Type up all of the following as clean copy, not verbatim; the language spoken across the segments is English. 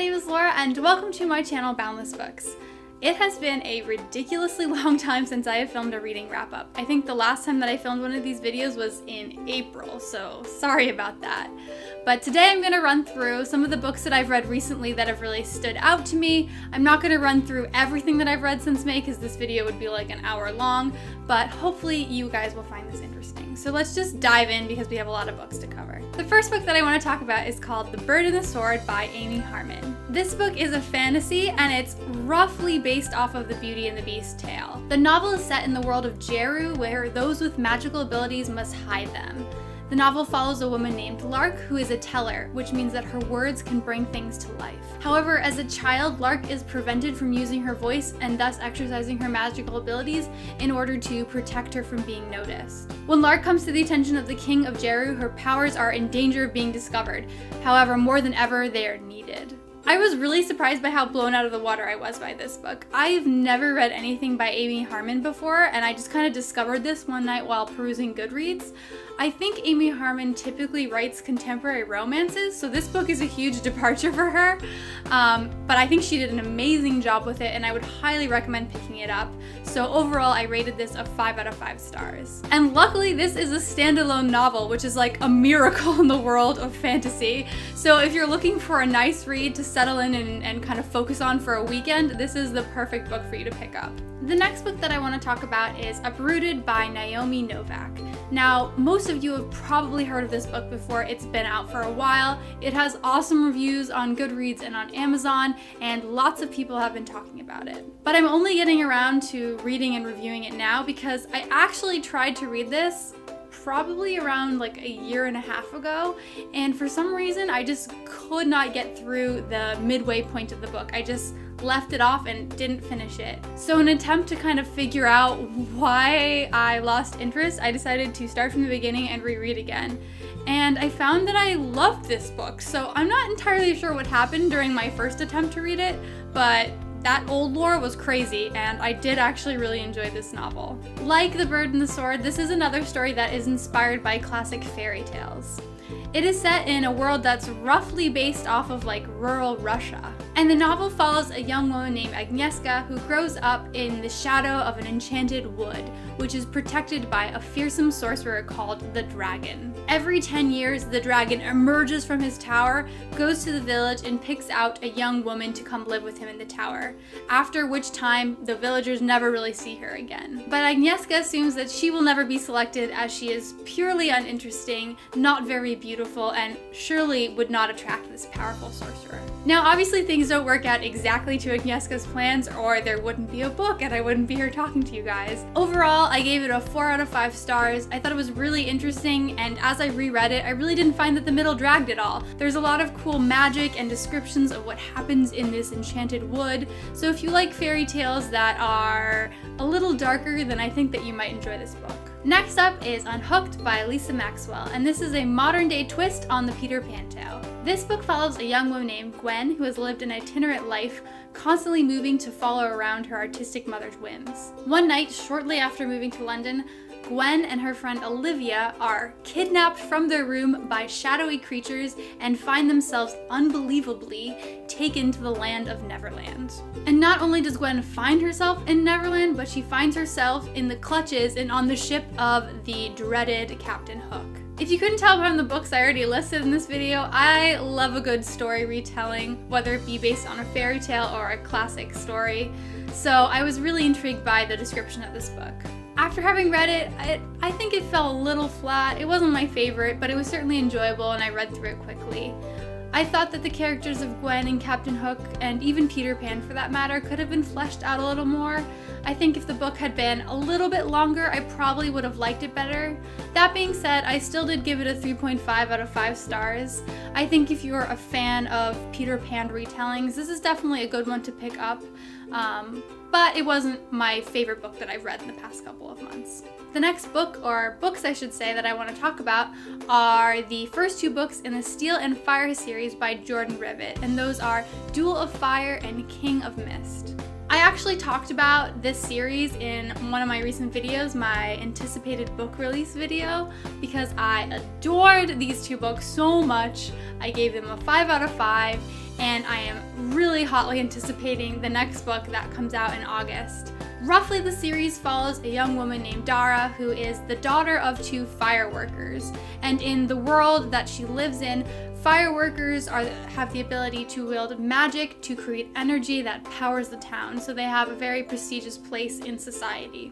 name is Laura and welcome to my channel Boundless Books. It has been a ridiculously long time since I have filmed a reading wrap-up. I think the last time that I filmed one of these videos was in April, so sorry about that. But today I'm going to run through some of the books that I've read recently that have really stood out to me. I'm not going to run through everything that I've read since May because this video would be like an hour long, but hopefully you guys will find this interesting. So let's just dive in because we have a lot of books to cover. The first book that I want to talk about is called The Bird and the Sword by Amy Harmon. This book is a fantasy and it's roughly based off of the Beauty and the Beast tale. The novel is set in the world of Jeru, where those with magical abilities must hide them. The novel follows a woman named Lark who is a teller, which means that her words can bring things to life. However, as a child, Lark is prevented from using her voice and thus exercising her magical abilities in order to protect her from being noticed. When Lark comes to the attention of the king of Jeru, her powers are in danger of being discovered. However, more than ever, they are needed. I was really surprised by how blown out of the water I was by this book. I've never read anything by Amy Harmon before, and I just kind of discovered this one night while perusing Goodreads. I think Amy Harmon typically writes contemporary romances, so this book is a huge departure for her, but I think she did an amazing job with it, and I would highly recommend picking it up. So overall, I rated this a 5 out of 5 stars. And luckily, this is a standalone novel, which is like a miracle in the world of fantasy. So if you're looking for a nice read to settle in and kind of focus on for a weekend, this is the perfect book for you to pick up. The next book that I want to talk about is Uprooted by Naomi Novik. Now, most of you have probably heard of this book before. It's been out for a while. It has awesome reviews on Goodreads and on Amazon, and lots of people have been talking about it. But I'm only getting around to reading and reviewing it now because I actually tried to read this probably around like a year and a half ago, and for some reason I just could not get through the midway point of the book. I just left it off and didn't finish it. So in an attempt to kind of figure out why I lost interest, I decided to start from the beginning and reread again. And I found that I loved this book. So I'm not entirely sure what happened during my first attempt to read it, but that old lore was crazy, and I did actually really enjoy this novel. Like The Bird and the Sword, this is another story that is inspired by classic fairy tales. It is set in a world that's roughly based off of like rural Russia. And the novel follows a young woman named Agnieszka who grows up in the shadow of an enchanted wood, which is protected by a fearsome sorcerer called the Dragon. Every 10 years, the dragon emerges from his tower, goes to the village, and picks out a young woman to come live with him in the tower, after which time the villagers never really see her again. But Agnieszka assumes that she will never be selected as she is purely uninteresting, not very beautiful, and surely would not attract this powerful sorcerer. Now, obviously things don't work out exactly to Agnieszka's plans, or there wouldn't be a book and I wouldn't be here talking to you guys. Overall, I gave it a 4 out of 5 stars. I thought it was really interesting, and as I reread it, I really didn't find that the middle dragged at all. There's a lot of cool magic and descriptions of what happens in this enchanted wood, so if you like fairy tales that are a little darker, then I think that you might enjoy this book. Next up is Unhooked by Lisa Maxwell, and this is a modern-day twist on the Peter Pan tale. This book follows a young woman named Gwen who has lived an itinerant life, constantly moving to follow around her artistic mother's whims. One night, shortly after moving to London, Gwen and her friend Olivia are kidnapped from their room by shadowy creatures and find themselves unbelievably taken to the land of Neverland. And not only does Gwen find herself in Neverland, but she finds herself in the clutches and on the ship of the dreaded Captain Hook. If you couldn't tell from the books I already listed in this video, I love a good story retelling, whether it be based on a fairy tale or a classic story. So I was really intrigued by the description of this book. After having read it, I think it fell a little flat. It wasn't my favorite, but it was certainly enjoyable and I read through it quickly. I thought that the characters of Gwen and Captain Hook, and even Peter Pan for that matter, could have been fleshed out a little more. I think if the book had been a little bit longer, I probably would have liked it better. That being said, I still did give it a 3.5 out of 5 stars. I think if you're a fan of Peter Pan retellings, this is definitely a good one to pick up. But it wasn't my favorite book that I've read in the past couple of months. The next book, or books I should say, that I want to talk about are the first 2 books in the Steel and Fire series by Jordan Rivet, and those are Duel of Fire and King of Mist. I actually talked about this series in one of my recent videos, my anticipated book release video, because I adored these 2 books so much. I gave them a 5 out of 5, and I am really hotly anticipating the next book that comes out in August. Roughly, the series follows a young woman named Dara who is the daughter of 2 fireworkers, and in the world that she lives in, fireworkers have the ability to wield magic to create energy that powers the town, so they have a very prestigious place in society.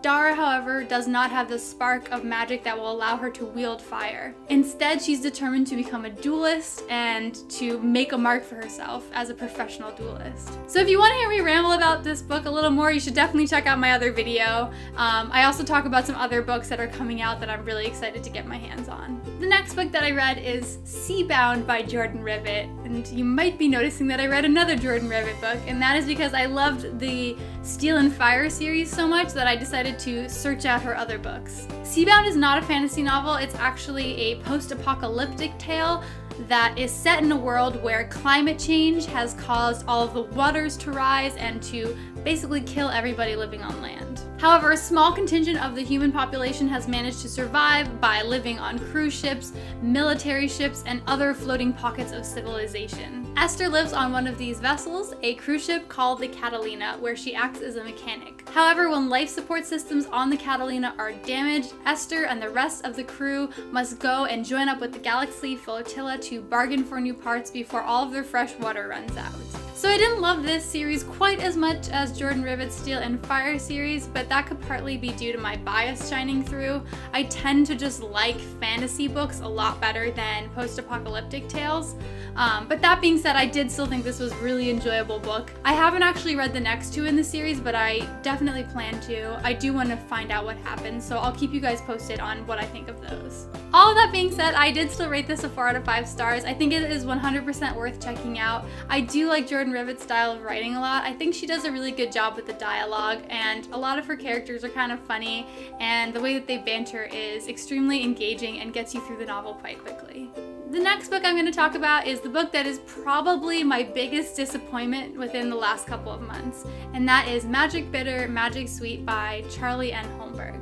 Dara, however, does not have the spark of magic that will allow her to wield fire. Instead, she's determined to become a duelist and to make a mark for herself as a professional duelist. So if you want to hear me ramble about this book a little more, you should definitely check out my other video. I also talk about some other books that are coming out that I'm really excited to get my hands on. The next book that I read is Seabound by Jordan Rivet, and you might be noticing that I read another Jordan Rivet book, and that is because I loved the Steel and Fire series so much that I decided to search out her other books. Seabound is not a fantasy novel, it's actually a post-apocalyptic tale that is set in a world where climate change has caused all of the waters to rise and to basically kill everybody living on land. However, a small contingent of the human population has managed to survive by living on cruise ships, military ships, and other floating pockets of civilization. Esther lives on one of these vessels, a cruise ship called the Catalina, where she acts as a mechanic. However, when life support systems on the Catalina are damaged, Esther and the rest of the crew must go and join up with the Galaxy flotilla to bargain for new parts before all of their fresh water runs out. So I didn't love this series quite as much as Jordan Rivet's Steel and Fire series, but that could partly be due to my bias shining through. I tend to just like fantasy books a lot better than post-apocalyptic tales. But that being said, I did still think this was a really enjoyable book. I haven't actually read the next 2 in the series, but I definitely plan to. I do want to find out what happens, so I'll keep you guys posted on what I think of those. All of that being said, I did still rate this a 4 out of 5 stars. I think it is 100% worth checking out. I do like Jordan Rivet's style of writing a lot. I think she does a really good job with the dialogue, and a lot of her characters are kind of funny, and the way that they banter is extremely engaging and gets you through the novel quite quickly. The next book I'm going to talk about is the book that is probably my biggest disappointment within the last couple of months, and that is Magic Bitter, Magic Sweet by Charlie N. Holmberg.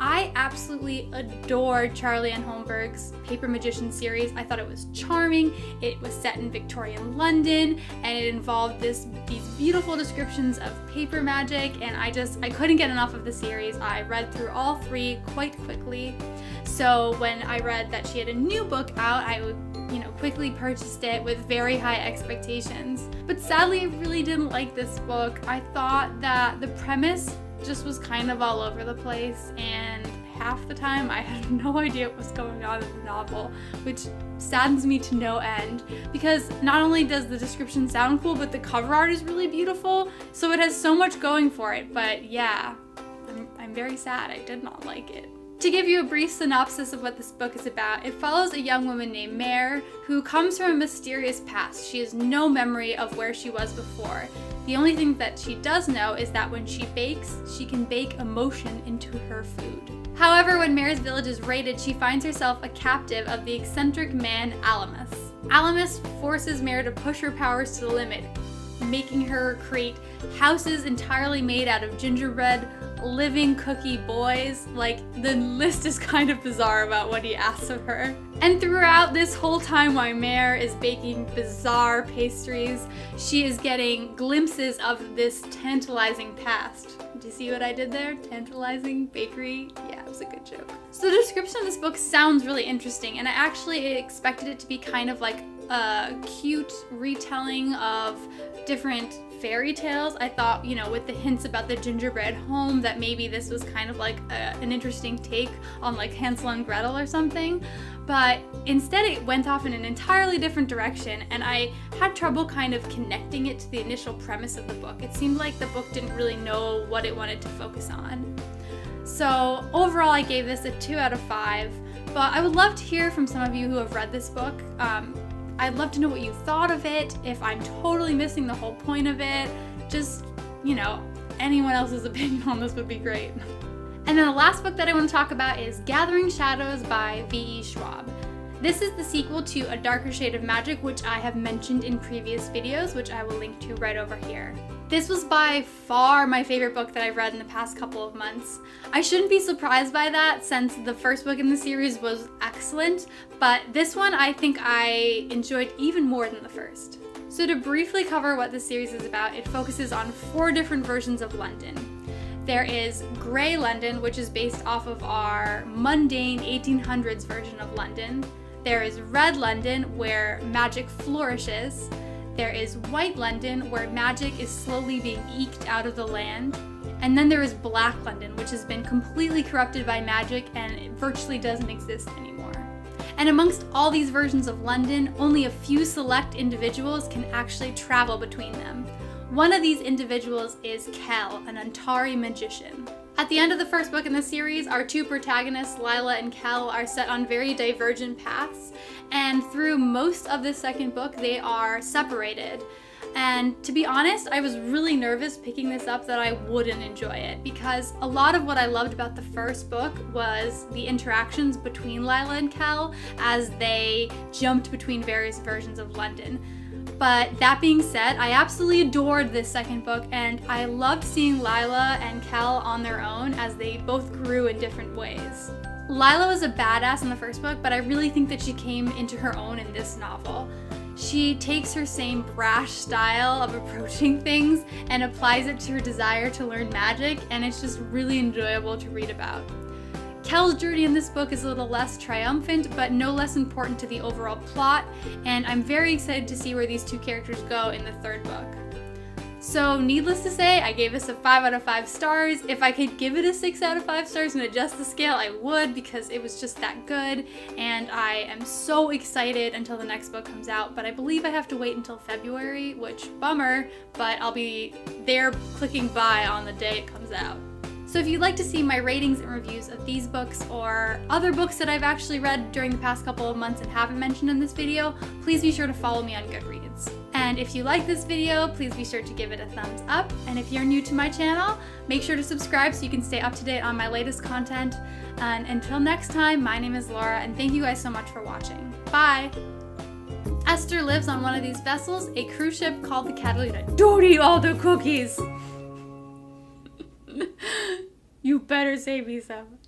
I absolutely adored Charlie N. Holmberg's Paper Magician series. I thought it was charming. It was set in Victorian London, and it involved these beautiful descriptions of paper magic, and I couldn't get enough of the series. I read through all 3 quite quickly. So when I read that she had a new book out, I quickly purchased it with very high expectations. But sadly, I really didn't like this book. I thought that the premise just was kind of all over the place, and half the time I had no idea what was going on in the novel, which saddens me to no end, because not only does the description sound cool, but the cover art is really beautiful, so it has so much going for it. But yeah, I'm very sad. I did not like it. To give you a brief synopsis of what this book is about, it follows a young woman named Mare who comes from a mysterious past. She has no memory of where she was before. The only thing that she does know is that when she bakes, she can bake emotion into her food. However, when Mare's village is raided, she finds herself a captive of the eccentric man Alamus. Alamus forces Mare to push her powers to the limit, making her create houses entirely made out of gingerbread, living cookie boys. Like, the list is kind of bizarre about what he asks of her. And throughout this whole time while Mare is baking bizarre pastries, she is getting glimpses of this tantalizing past. Do you see what I did there? Tantalizing bakery? Yeah, it was a good joke. So the description of this book sounds really interesting, and I actually expected it to be kind of like a cute retelling of different fairy tales. I thought, with the hints about the gingerbread home, that maybe this was kind of like an interesting take on like Hansel and Gretel or something. But instead it went off in an entirely different direction, and I had trouble kind of connecting it to the initial premise of the book. It seemed like the book didn't really know what it wanted to focus on. So overall I gave this a 2 out of 5, but I would love to hear from some of you who have read this book. I'd love to know what you thought of it, if I'm totally missing the whole point of it. Just, anyone else's opinion on this would be great. And then the last book that I want to talk about is Gathering Shadows by V.E. Schwab. This is the sequel to A Darker Shade of Magic, which I have mentioned in previous videos, which I will link to right over here. This was by far my favorite book that I've read in the past couple of months. I shouldn't be surprised by that since the first book in the series was excellent, but this one I think I enjoyed even more than the first. So to briefly cover what the series is about, it focuses on 4 different versions of London. There is Grey London, which is based off of our mundane 1800s version of London. There is Red London, where magic flourishes. There is White London, where magic is slowly being eked out of the land. And then there is Black London, which has been completely corrupted by magic and it virtually doesn't exist anymore. And amongst all these versions of London, only a few select individuals can actually travel between them. One of these individuals is Kel, an Antari magician. At the end of the first book in the series, our 2 protagonists, Lila and Kel, are set on very divergent paths, and through most of the second book, they are separated. And to be honest, I was really nervous picking this up that I wouldn't enjoy it, because a lot of what I loved about the first book was the interactions between Lila and Kel as they jumped between various versions of London. But that being said, I absolutely adored this second book, and I loved seeing Lila and Kel on their own as they both grew in different ways. Lila was a badass in the first book, but I really think that she came into her own in this novel. She takes her same brash style of approaching things and applies it to her desire to learn magic, and it's just really enjoyable to read about. Kel's journey in this book is a little less triumphant, but no less important to the overall plot, and I'm very excited to see where these 2 characters go in the third book. So needless to say, I gave this a 5 out of 5 stars. If I could give it a 6 out of 5 stars and adjust the scale, I would, because it was just that good, and I am so excited until the next book comes out, but I believe I have to wait until February, which bummer, but I'll be there clicking buy on the day it comes out. So if you'd like to see my ratings and reviews of these books or other books that I've actually read during the past couple of months and haven't mentioned in this video, please be sure to follow me on Goodreads. And if you like this video, please be sure to give it a thumbs up. And if you're new to my channel, make sure to subscribe so you can stay up to date on my latest content. And until next time, my name is Laura, and thank you guys so much for watching. Bye! Esther lives on one of these vessels, a cruise ship called the Catalina. Don't eat all the cookies! You better save me some.